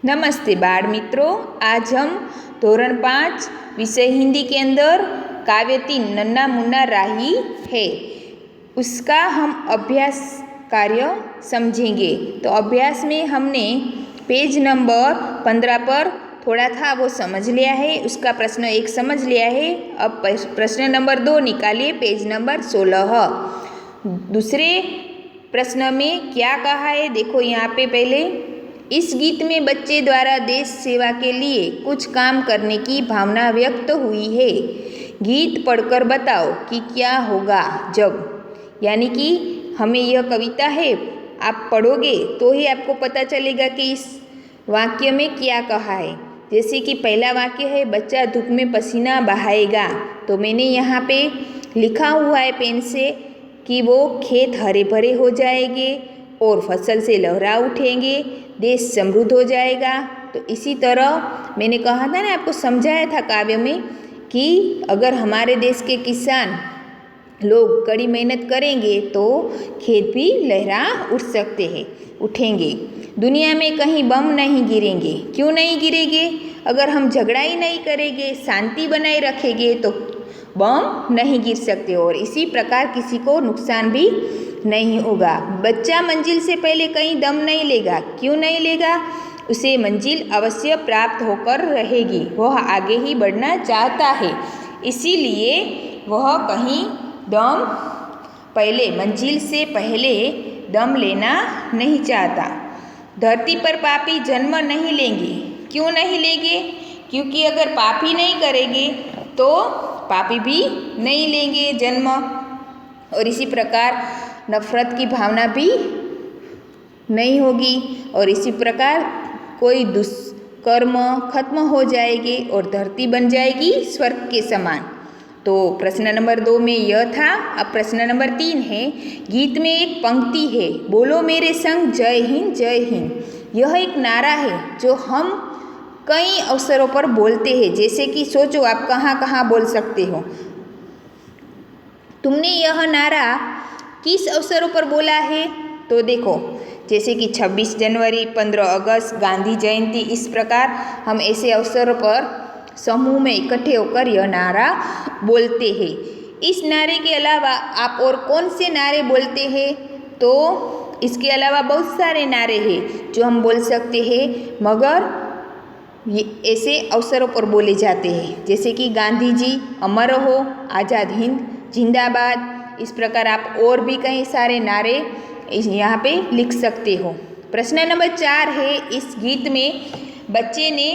नमस्ते बाल मित्रों, आज हम धोरण 5 विषय हिंदी के अंदर काव्य 3 नन्ना मुन्ना राही है उसका हम अभ्यास कार्य समझेंगे। तो अभ्यास में हमने पेज नंबर 15 पर थोड़ा था वो समझ लिया है, उसका प्रश्न 1 समझ लिया है। अब प्रश्न नंबर 2 निकालिए, पेज नंबर 16। दूसरे प्रश्न में क्या कहा है देखो यहाँ पे। पहले, इस गीत में बच्चे द्वारा देश सेवा के लिए कुछ काम करने की भावना व्यक्त हुई है। गीत पढ़कर बताओ कि क्या होगा जब, यानी कि हमें यह कविता है, आप पढ़ोगे तो ही आपको पता चलेगा कि इस वाक्य में क्या कहा है। जैसे कि पहला वाक्य है, बच्चा धूप में पसीना बहाएगा। तो मैंने यहाँ पे लिखा हुआ है पेन से कि वो खेत हरे भरे हो जाएंगे और फसल से लहरा उठेंगे, देश समृद्ध हो जाएगा। तो इसी तरह मैंने कहा था ना, आपको समझाया था काव्य में कि अगर हमारे देश के किसान लोग कड़ी मेहनत करेंगे तो खेत भी लहरा उठ सकते हैं, उठेंगे। दुनिया में कहीं बम नहीं गिरेंगे। क्यों नहीं गिरेंगे? अगर हम झगड़ा ही नहीं करेंगे, शांति बनाए रखेंगे तो बम नहीं गिर सकते और इसी प्रकार किसी को नुकसान भी नहीं होगा। बच्चा मंजिल से पहले कहीं दम नहीं लेगा। क्यों नहीं लेगा? उसे मंजिल अवश्य प्राप्त होकर रहेगी, वह आगे ही बढ़ना चाहता है, इसीलिए वह कहीं मंजिल से पहले दम लेना नहीं चाहता। धरती पर पापी जन्म नहीं लेंगे। क्यों नहीं लेंगे? क्योंकि अगर पापी नहीं करेंगे तो पापी भी नहीं लेंगे जन्म, और इसी प्रकार नफरत की भावना भी नहीं होगी, और इसी प्रकार कोई दुष्कर्म खत्म हो जाएंगे और धरती बन जाएगी स्वर्ग के समान। तो प्रश्न नंबर 2 में यह था। अब प्रश्न नंबर 3 है, गीत में एक पंक्ति है, बोलो मेरे संग जय हिंद जय हिंद। यह एक नारा है जो हम कई अवसरों पर बोलते हैं। जैसे कि सोचो आप कहाँ कहाँ बोल सकते हो। तुमने यह नारा किस अवसरों पर बोला है? तो देखो, जैसे कि 26 जनवरी, 15 अगस्त, गांधी जयंती, इस प्रकार हम ऐसे अवसरों पर समूह में इकट्ठे होकर यह नारा बोलते हैं। इस नारे के अलावा आप और कौन से नारे बोलते हैं? तो इसके अलावा बहुत सारे नारे हैं जो हम बोल सकते हैं, मगर ये ऐसे अवसरों पर बोले जाते हैं। जैसे कि गांधी जी अमर हो, आज़ाद हिंद जिंदाबाद। इस प्रकार आप और भी कई सारे नारे यहाँ पे लिख सकते हो। प्रश्न नंबर 4 है, इस गीत में बच्चे ने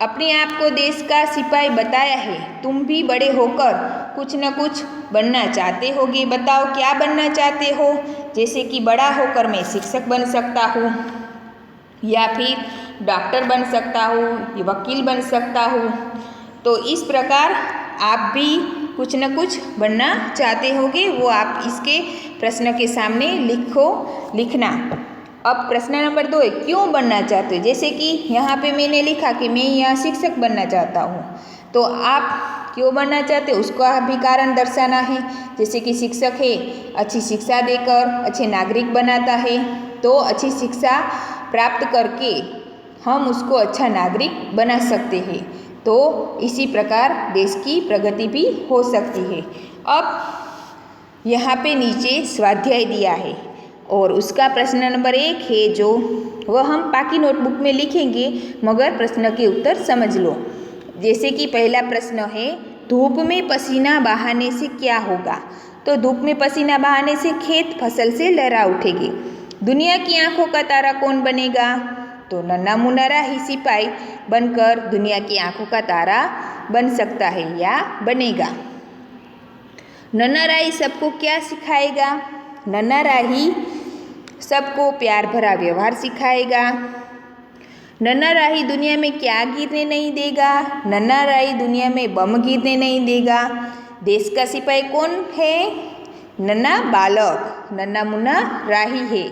अपने आप को देश का सिपाही बताया है। तुम भी बड़े होकर कुछ न कुछ बनना चाहते होगे, बताओ क्या बनना चाहते हो? जैसे कि बड़ा होकर मैं शिक्षक बन सकता हूँ, या फिर डॉक्टर बन सकता हूँ, या वकील बन सकता हूँ। तो इस प्रकार आप भी कुछ न कुछ बनना चाहते होगे, वो आप इसके प्रश्न के सामने लिखना। अब प्रश्न नंबर 2 है, क्यों बनना चाहते हो? जैसे कि यहाँ पे मैंने लिखा कि मैं यहाँ शिक्षक बनना चाहता हूँ, तो आप क्यों बनना चाहते हो उसका भी कारण दर्शाना है। जैसे कि शिक्षक है, अच्छी शिक्षा देकर अच्छे नागरिक बनाता है, तो अच्छी शिक्षा प्राप्त करके हम उसको अच्छा नागरिक बना सकते हैं। तो इसी प्रकार देश की प्रगति भी हो सकती है। अब यहाँ पे नीचे स्वाध्याय दिया है और उसका प्रश्न नंबर 1 है जो वह हम बाकी नोटबुक में लिखेंगे, मगर प्रश्न के उत्तर समझ लो। जैसे कि पहला प्रश्न है, धूप में पसीना बहाने से क्या होगा? तो धूप में पसीना बहाने से खेत फसल से लहरा उठेगी। दुनिया की आंखों का तारा कौन बनेगा? तो नन्ना मुन्ना राही सिपाही बनकर दुनिया की आंखों का तारा बन सकता है या बनेगा। नन्ना राही सबको क्या सिखाएगा? नन्ना राही सबको प्यार भरा व्यवहार सिखाएगा। नन्ना राही दुनिया में क्या गिरने नहीं देगा? नन्ना राही दुनिया में बम गिरने नहीं देगा। देश का सिपाही कौन है? नन्ना बालक, नन्ना मुन्ना राही है।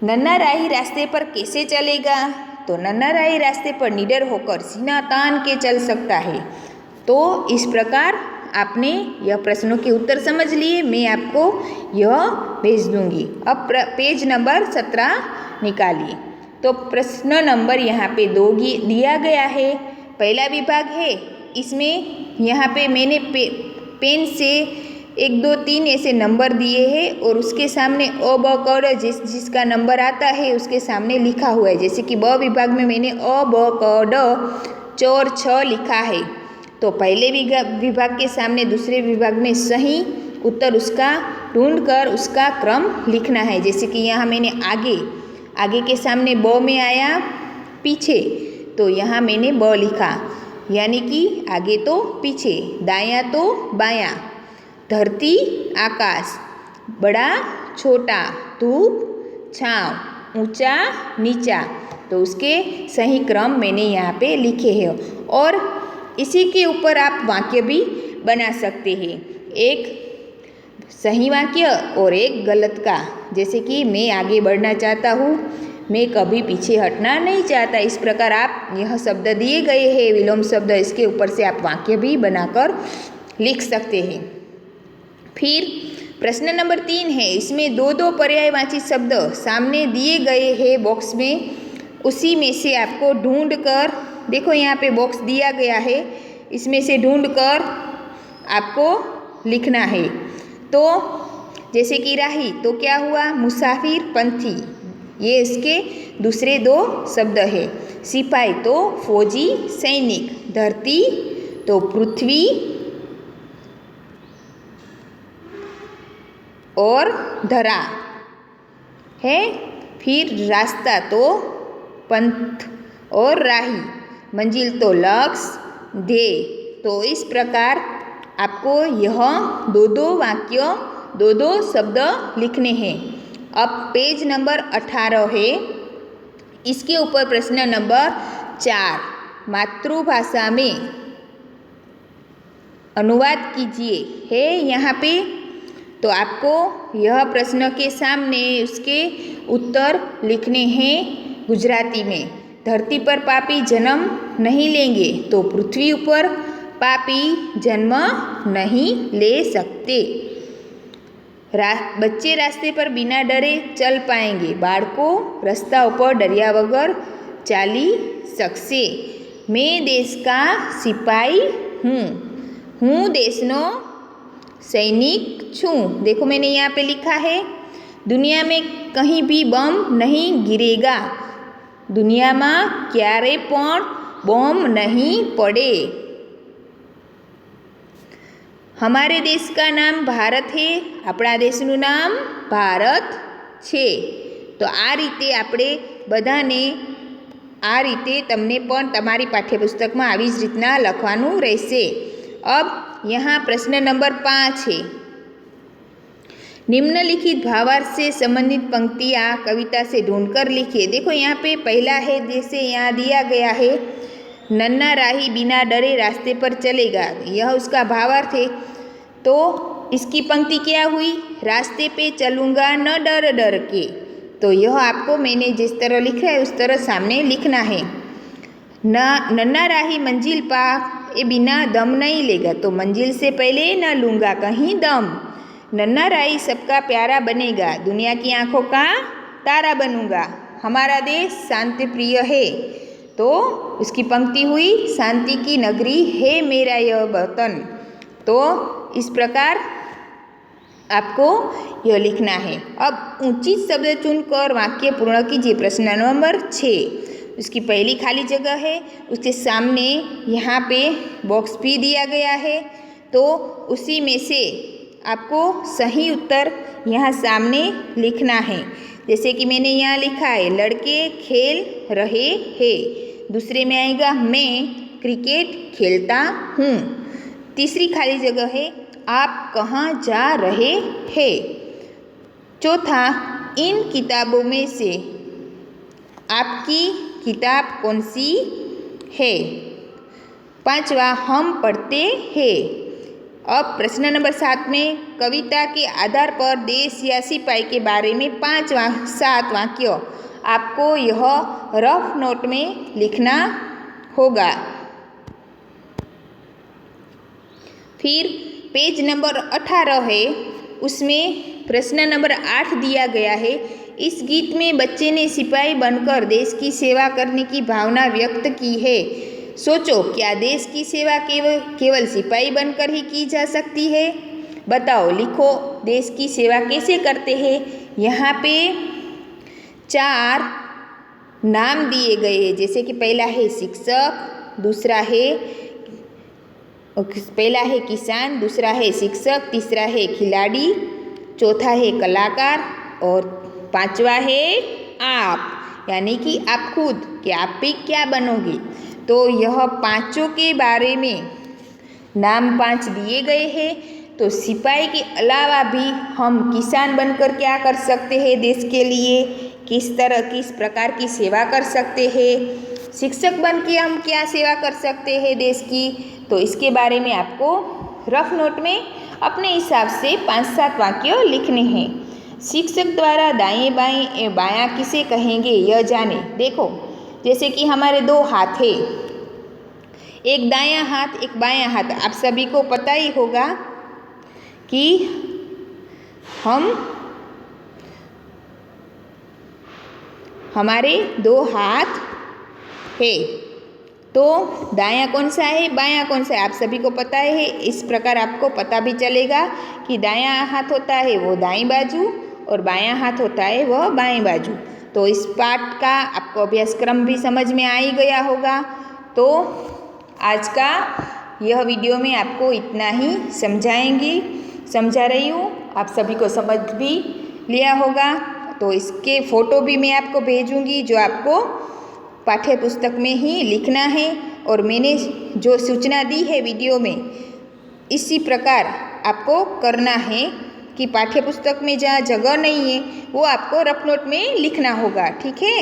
नन्ना राही रास्ते पर कैसे चलेगा? तो नन्ना राही रास्ते पर निडर होकर सीना तान के चल सकता है। तो इस प्रकार आपने यह प्रश्नों के उत्तर समझ लिए, मैं आपको यह भेज दूंगी। अब पेज नंबर 17 निकालिए। तो प्रश्न नंबर यहाँ पे 2 दिया गया है। पहला विभाग है, इसमें यहाँ पे मैंने पेन से 1 2 3 ऐसे नंबर दिए हैं और उसके सामने अ ब क ड जिसका नंबर आता है उसके सामने लिखा हुआ है। जैसे कि ब विभाग में मैंने अ ब क ड चौर छ लिखा है। तो पहले विभाग के सामने दूसरे विभाग में सही उत्तर उसका ढूंढकर उसका क्रम लिखना है। जैसे कि यहाँ मैंने आगे के सामने ब में आया पीछे, तो यहाँ मैंने ब लिखा, यानी कि आगे तो पीछे, दायां तो बायां, धरती आकाश, बड़ा छोटा, धूप छाँव, ऊंचा नीचा, तो उसके सही क्रम मैंने यहाँ पे लिखे हैं। और इसी के ऊपर आप वाक्य भी बना सकते हैं, एक सही वाक्य और एक गलत का। जैसे कि मैं आगे बढ़ना चाहता हूँ, मैं कभी पीछे हटना नहीं चाहता। इस प्रकार आप यह शब्द दिए गए हैं विलोम शब्द, इसके ऊपर से आप वाक्य भी बनाकर लिख सकते हैं। फिर प्रश्न नंबर 3 है, इसमें 2 पर्यायवाची शब्द सामने दिए गए हैं बॉक्स में, उसी में से आपको ढूंढ कर, देखो यहाँ पे बॉक्स दिया गया है, इसमें से ढूंढ कर आपको लिखना है। तो जैसे कि राही, तो क्या हुआ, मुसाफिर, पंथी, ये इसके दूसरे 2 शब्द है। सिपाही तो फौजी सैनिक, धरती तो पृथ्वी और धरा है। फिर रास्ता तो पंथ और राही, मंजिल तो लक्ष्य ध्येय। तो इस प्रकार आपको यह 2 वाक्य 2 शब्द लिखने हैं। अब पेज नंबर 18 है, इसके ऊपर प्रश्न नंबर 4, मातृभाषा में अनुवाद कीजिए है यहाँ पे। तो आपको यह प्रश्न के सामने उसके उत्तर लिखने हैं गुजराती में। धरती पर पापी जन्म नहीं लेंगे, तो पृथ्वी ऊपर पापी जन्म नहीं ले सकते। बच्चे रास्ते पर बिना डरे चल पाएंगे, बाળકો रस्ता पर डरिया वगर चाली सकશે। मैं देश का सिपाही हूँ देशनो सैनिक छूँ। देखो मैंने यहाँ पे लिखा है, दुनिया में कहीं भी बम नहीं गिरेगा, दुनिया में क्यारे पण बम नहीं पड़े। हमारे देश का नाम भारत है, अपना देशનું नाम भारत છે। तो आ रीते આપણે બધાને આ રીતે તમને પણ તમારી પાઠ્યપુસ્તકમાં આવી જ રીતના લખવાનું રહેશે। अब यहाँ प्रश्न नंबर 5 है, निम्नलिखित भावार्थ से संबंधित पंक्तियाँ कविता से ढूंढकर लिखिए। देखो यहाँ पे पहला है, जैसे यहाँ दिया गया है, नन्ना राही बिना डरे रास्ते पर चलेगा, यह उसका भावार्थ है। तो इसकी पंक्ति क्या हुई, रास्ते पे चलूँगा न डर डर के। तो यह आपको मैंने जिस तरह लिखा है उस तरह सामने लिखना है। नन्ना राही मंजिल पा ये बिना दम नहीं लेगा, तो मंजिल से पहले न लूँगा कहीं दम। नन्ना राही सबका प्यारा बनेगा, दुनिया की आँखों का तारा बनूँगा। हमारा देश शांति प्रिय है, तो उसकी पंक्ति हुई, शांति की नगरी है मेरा यह वतन। तो इस प्रकार आपको यह लिखना है। अब उचित शब्द चुनकर वाक्य पूर्ण कीजिए। प्रश्न नंबर 6, उसकी पहली खाली जगह है, उसके सामने यहाँ पे बॉक्स भी दिया गया है, तो उसी में से आपको सही उत्तर यहाँ सामने लिखना है। जैसे कि मैंने यहाँ लिखा है, लड़के खेल रहे हैं। दूसरे में आएगा, मैं क्रिकेट खेलता हूँ। तीसरी खाली जगह है, आप कहाँ जा रहे हैं। चौथा, इन किताबों में से आपकी किताब कौन सी है। पांचवा, हम पढ़ते हैं। अब प्रश्न नंबर 7 में कविता के आधार पर देश या सिपाही के बारे में 7 वाक्य आपको यह रफ नोट में लिखना होगा। फिर पेज नंबर 18 है, उसमें प्रश्न नंबर 8 दिया गया है, इस गीत में बच्चे ने सिपाही बनकर देश की सेवा करने की भावना व्यक्त की है। सोचो, क्या देश की सेवा केवल सिपाही बनकर ही की जा सकती है? बताओ, लिखो, देश की सेवा कैसे करते हैं। यहाँ पे 4 नाम दिए गए हैं, जैसे कि पहला है शिक्षक, पहला है किसान, दूसरा है शिक्षक, तीसरा है खिलाड़ी, चौथा है कलाकार और 5वां है आप, यानी कि आप खुद, कि आप भी क्या बनोगे। तो यह पांचों के बारे में नाम 5 दिए गए हैं। तो सिपाही के अलावा भी हम किसान बनकर क्या कर सकते हैं देश के लिए, किस प्रकार की सेवा कर सकते हैं। शिक्षक बन के हम क्या सेवा कर सकते हैं देश की, तो इसके बारे में आपको रफ नोट में अपने हिसाब से 5-7 वाक्य लिखने हैं। शिक्षक द्वारा दाएं बाएं बायां किसे कहेंगे यह जाने। देखो, जैसे कि हमारे 2 हाथ है, एक दायां हाथ एक बायां हाथ। आप सभी को पता ही होगा कि हमारे 2 हाथ है, तो दायां कौन सा है बायां कौन सा है आप सभी को पता है। इस प्रकार आपको पता भी चलेगा कि दायां हाथ होता है वो दाईं बाजू और बायां हाथ होता है वह बाएं बाजू। तो इस पाठ का आपको अभ्यासक्रम भी समझ में आ ही गया होगा। तो आज का यह वीडियो में आपको इतना ही समझा रही हूँ। आप सभी को समझ भी लिया होगा। तो इसके फ़ोटो भी मैं आपको भेजूँगी, जो आपको पाठ्य पुस्तक में ही लिखना है। और मैंने जो सूचना दी है वीडियो में, इसी प्रकार आपको करना है कि पाठ्य पुस्तक में जहाँ जगह नहीं है वो आपको रफ नोट में लिखना होगा। ठीक है।